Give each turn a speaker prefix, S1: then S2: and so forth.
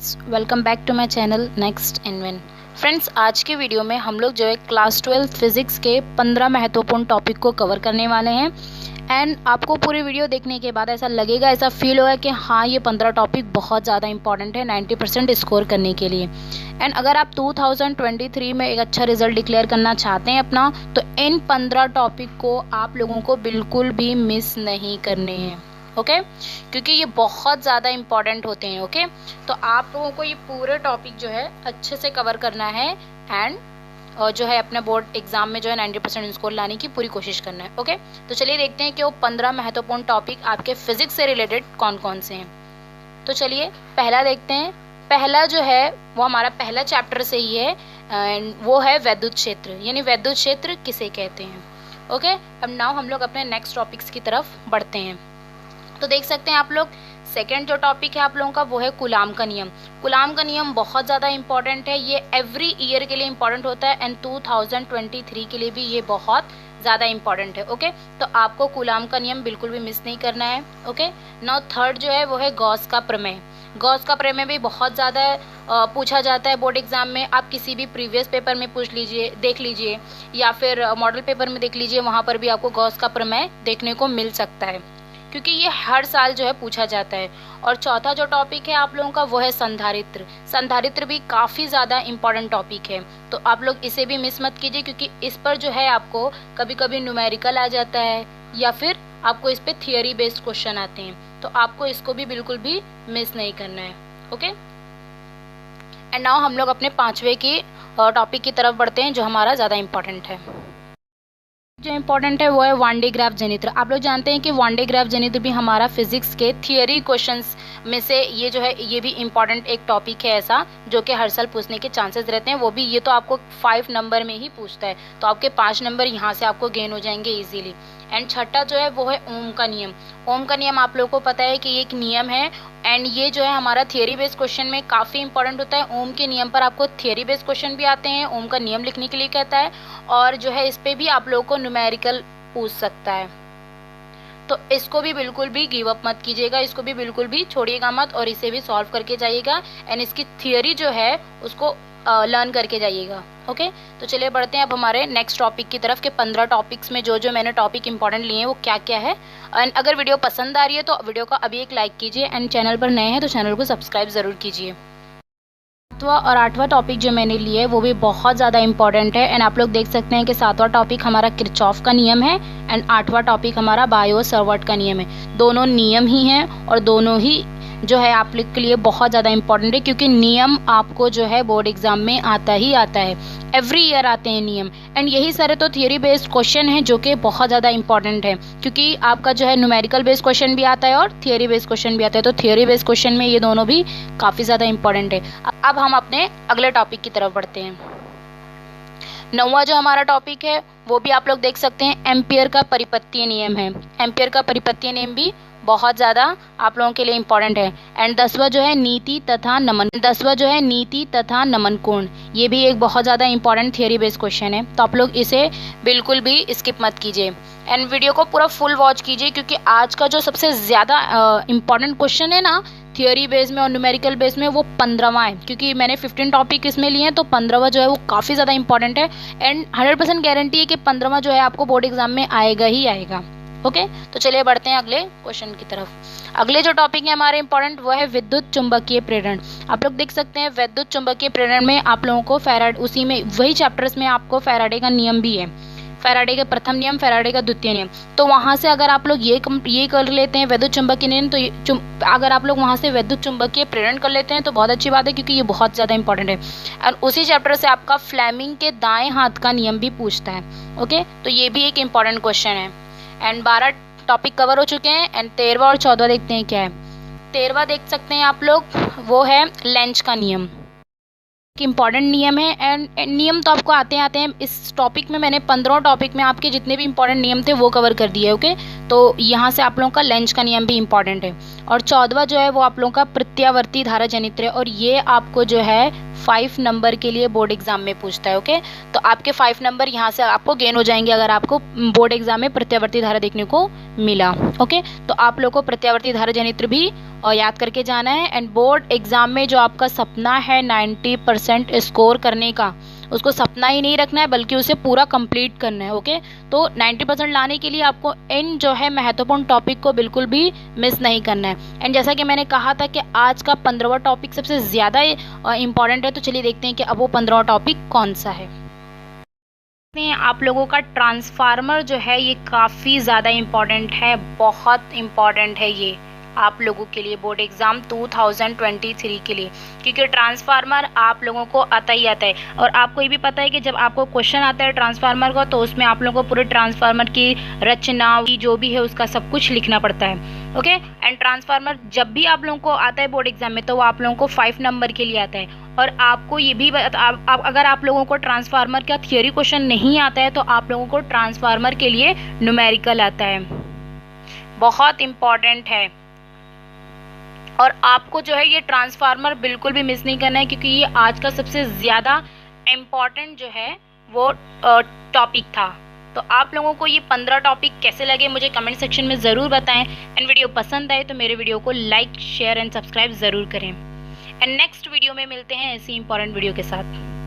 S1: Welcome back to my channel next in win. Friends, आज के video में हम लोग जो है क्लास 12 फिजिक्स के 15 महत्वपूर्ण टॉपिक को कवर करने वाले हैं। एंड आपको पूरी वीडियो देखने के बाद ऐसा लगेगा, ऐसा फील होगा कि हाँ, ये 15 टॉपिक बहुत ज़्यादा इंपॉर्टेंट है 90% स्कोर करने के लिए। एंड अगर आप 2023 में एक अच्छा रिजल्ट डिक्लेयर करना चाहते हैं अपना, तो इन 15 टॉपिक को आप लोगों को बिल्कुल भी मिस नहीं करने हैं। ओके क्योंकि ये बहुत ज़्यादा इम्पॉर्टेंट होते हैं। ओके तो आप लोगों को ये पूरे टॉपिक जो है अच्छे से कवर करना है एंड और जो है अपने बोर्ड एग्जाम में जो है 90% स्कोर लाने की पूरी कोशिश करना है। ओके तो चलिए देखते हैं कि वो 15 महत्वपूर्ण टॉपिक आपके फिजिक्स से रिलेटेड कौन कौन से हैं। तो चलिए पहला देखते हैं। पहला जो है वो हमारा पहला चैप्टर से ही है एंड वो है वैद्युत क्षेत्र, यानी वैद्युत क्षेत्र किसे कहते हैं। ओके अब नाउ हम लोग अपने नेक्स्ट टॉपिक्स की तरफ बढ़ते हैं। तो देख सकते हैं आप लोग, सेकेंड जो टॉपिक है आप लोगों का वो है कूलाम का नियम। कूलाम का नियम बहुत ज़्यादा इंपॉर्टेंट है, ये एवरी ईयर के लिए इंपॉर्टेंट होता है एंड 2023 के लिए भी ये बहुत ज़्यादा इंपॉर्टेंट है। ओके तो आपको कूलाम का नियम बिल्कुल भी मिस नहीं करना है। ओके नाउ थर्ड जो है वो है गॉस का प्रमेय। गॉस का प्रमेय भी बहुत ज़्यादा पूछा जाता है बोर्ड एग्जाम में। आप किसी भी प्रीवियस पेपर में पूछ लीजिए, देख लीजिए, या फिर मॉडल पेपर में देख लीजिए, वहाँ पर भी आपको गॉस का प्रमेय देखने को मिल सकता है क्योंकि ये हर साल जो है पूछा जाता है। और चौथा जो टॉपिक है आप लोगों का वो है संधारित्र। संधारित्र भी काफ़ी ज़्यादा इम्पॉर्टेंट टॉपिक है, तो आप लोग इसे भी मिस मत कीजिए क्योंकि इस पर जो है आपको कभी कभी न्यूमेरिकल आ जाता है या फिर आपको इस पर थियोरी बेस्ड क्वेश्चन आते हैं, तो आपको इसको भी बिल्कुल भी मिस नहीं करना है। ओके एंड नाउ हम लोग अपने पांचवे की टॉपिक की तरफ बढ़ते हैं जो हमारा ज़्यादा इम्पॉर्टेंट है। जो इम्पोर्टेंट है वो है वान डे ग्राफ जनित्र। आप लोग जानते हैं कि वान डे ग्राफ जनित्र भी हमारा फिजिक्स के थियोरी क्वेश्चंस में से ये जो है ये भी इम्पॉर्टेंट एक टॉपिक है ऐसा जो कि हर साल पूछने के चांसेस रहते हैं। वो भी ये तो आपको 5 नंबर में ही पूछता है, तो आपके 5 नंबर यहाँ से आपको गेन हो जाएंगे इजीली। एंड छठा जो है वो है ओम का नियम। ओम का नियम आप लोगों को पता है कि ये एक नियम है एंड ये जो है हमारा थियोरी बेस्ड क्वेश्चन में काफ़ी इंपॉर्टेंट होता है। ओम के नियम पर आपको थियोरी बेस्ड क्वेश्चन भी आते हैं, ओम का नियम लिखने के लिए कहता है, और जो है इस पे भी आप लोगों को न्यूमेरिकल पूछ सकता है। तो इसको भी बिल्कुल भी गिव अप मत कीजिएगा, इसको भी बिल्कुल भी छोड़िएगा मत और इसे भी सॉल्व करके जाइएगा एंड इसकी थियोरी जो है उसको लर्न करके जाइएगा। ओके तो चलिए बढ़ते हैं अब हमारे नेक्स्ट टॉपिक की तरफ कि 15 टॉपिक्स में जो जो मैंने टॉपिक इंपॉर्टेंट लिए हैं वो क्या क्या है। एंड अगर वीडियो पसंद आ रही है तो वीडियो को अभी एक लाइक कीजिए एंड चैनल पर नए हैं तो चैनल को सब्सक्राइब ज़रूर कीजिए। सातवां और आठवां टॉपिक जो मैंने लिए वो भी बहुत ज़्यादा इंपॉर्टेंट है एंड आप लोग देख सकते हैं कि सातवां टॉपिक हमारा किरचॉफ का नियम है एंड आठवां टॉपिक हमारा बायो सर्वट का नियम है। दोनों नियम ही हैं और दोनों ही जो है आप लोग के लिए बहुत ज़्यादा इंपॉर्टेंट है क्योंकि नियम आपको जो है बोर्ड एग्जाम में आता ही आता है, एवरी ईयर आते हैं नियम। एंड यही सारे तो थियोरी बेस्ड क्वेश्चन हैं जो कि बहुत ज़्यादा इंपॉर्टेंट है क्योंकि आपका जो है न्यूमेरिकल बेस्ड क्वेश्चन भी आता है और थियोरी बेस्ड क्वेश्चन भी आता है, तो थियोरी बेस्ड क्वेश्चन में ये दोनों भी काफ़ी ज़्यादा इंपॉर्टेंट है। अब हम अपने अगले टॉपिक की तरफ बढ़ते हैं। नौवां जो हमारा टॉपिक है वो भी आप लोग देख सकते हैं, एम्पियर का परिपत्तीय नियम है। एम्पियर का परिपत्तीय नियम भी बहुत ज़्यादा आप लोगों के लिए इम्पॉर्टेंट है। एंड 10वां जो है नीति तथा नमन कोण, ये भी एक बहुत ज़्यादा इंपॉर्टेंट थियोरी बेस्ड क्वेश्चन है, तो आप लोग इसे बिल्कुल भी स्किप मत कीजिए एंड वीडियो को पूरा फुल वॉच कीजिए क्योंकि आज का जो सबसे ज़्यादा इम्पॉर्टेंट क्वेश्चन है ना थियोरी बेस में और न्यूमेरिकल बेस में वो 15वां है क्योंकि मैंने 15 टॉपिक इसमें लिए हैं, तो 15वां जो है वो काफ़ी ज़्यादा इंपॉर्टेंट है एंड 100% गारंटी है कि 15वां जो है आपको बोर्ड एग्जाम में आएगा ही आएगा। ओके तो चलिए बढ़ते हैं अगले क्वेश्चन की तरफ। अगले जो टॉपिक है हमारे इंपॉर्टेंट वो है विद्युत चुंबकीय प्रेरण। आप लोग देख सकते हैं विद्युत चुंबकीय प्रेरण में आप लोगों को उसी में वही चैप्टर्स में आपको फैराडे का नियम भी है, फैराडे का प्रथम नियम, फैराडे का द्वितीय नियम। तो वहाँ से अगर आप लोग ये कर लेते हैं विद्युत चुंबकीय नियम, तो अगर आप लोग वहाँ से विद्युत चुंबकीय प्रेरण कर लेते हैं तो बहुत अच्छी बात है क्योंकि ये बहुत ज़्यादा इंपॉर्टेंट है। और उसी चैप्टर से आपका फ्लेमिंग के दाएं हाथ का नियम भी पूछता है। ओके तो ये भी एक इम्पॉर्टेंट क्वेश्चन है एंड 12 टॉपिक कवर हो चुके हैं एंड 13वां और 14वां देखते हैं क्या है। 13वां देख सकते हैं आप लोग, वो है लेंज का नियम। इम्पॉर्टेंट नियम है एंड नियम तो आपको आते हैं। इस टॉपिक में मैंने 15 टॉपिक में आपके जितने भी इंपॉर्टेंट नियम थे वो कवर कर दिए। ओके तो यहाँ से आप लोगों का लेंज का नियम भी इंपॉर्टेंट है। और 14वां जो है वो आप लोगों का प्रत्यावर्ती धारा जनित्र है और ये आपको जो है 5 नंबर के लिए बोर्ड एग्जाम में पूछता है। ओके, तो आपके 5 नंबर यहाँ से आपको गेन हो जाएंगे अगर आपको बोर्ड एग्जाम में प्रत्यावर्ती धारा देखने को मिला। ओके, तो आप लोग को प्रत्यावर्ती धारा जनित्र भी याद करके जाना है। एंड बोर्ड एग्जाम में जो आपका सपना है 90% स्कोर करने का, उसको सपना ही नहीं रखना है बल्कि उसे पूरा कंप्लीट करना है। ओके, तो 90% लाने के लिए आपको इन जो है महत्वपूर्ण टॉपिक को बिल्कुल भी मिस नहीं करना है। एंड जैसा कि मैंने कहा था कि आज का 15वां टॉपिक सबसे ज़्यादा इम्पॉर्टेंट है, तो चलिए देखते हैं कि अब वो 15वां टॉपिक कौन सा है। आप लोगों का ट्रांसफार्मर जो है ये काफ़ी ज़्यादा इम्पॉर्टेंट है, बहुत इम्पॉर्टेंट है ये आप लोगों के लिए बोर्ड एग्ज़ाम 2023 के लिए, क्योंकि ट्रांसफार्मर आप लोगों को आता ही आता है। और आपको ये भी पता है कि जब आपको क्वेश्चन आता है ट्रांसफार्मर का, तो उसमें आप लोगों को पूरे ट्रांसफार्मर की रचना की जो भी है उसका सब कुछ लिखना पड़ता है। ओके, एंड ट्रांसफार्मर जब भी आप लोगों को आता है बोर्ड एग्जाम में, तो वो आप लोगों को 5 नंबर के लिए आता है। और आपको ये भी अगर आप लोगों को ट्रांसफार्मर का थियोरी क्वेश्चन नहीं आता है, तो आप लोगों को ट्रांसफार्मर के लिए न्यूमेरिकल आता है, बहुत इम्पॉर्टेंट है। और आपको जो है ये ट्रांसफार्मर बिल्कुल भी मिस नहीं करना है, क्योंकि ये आज का सबसे ज़्यादा इम्पॉर्टेंट जो है वो टॉपिक था। तो आप लोगों को ये 15 टॉपिक कैसे लगे मुझे कमेंट सेक्शन में ज़रूर बताएं। एंड वीडियो पसंद आए तो मेरे वीडियो को लाइक, शेयर एंड सब्सक्राइब ज़रूर करें। एंड नेक्स्ट वीडियो में मिलते हैं ऐसी इंपॉर्टेंट वीडियो के साथ।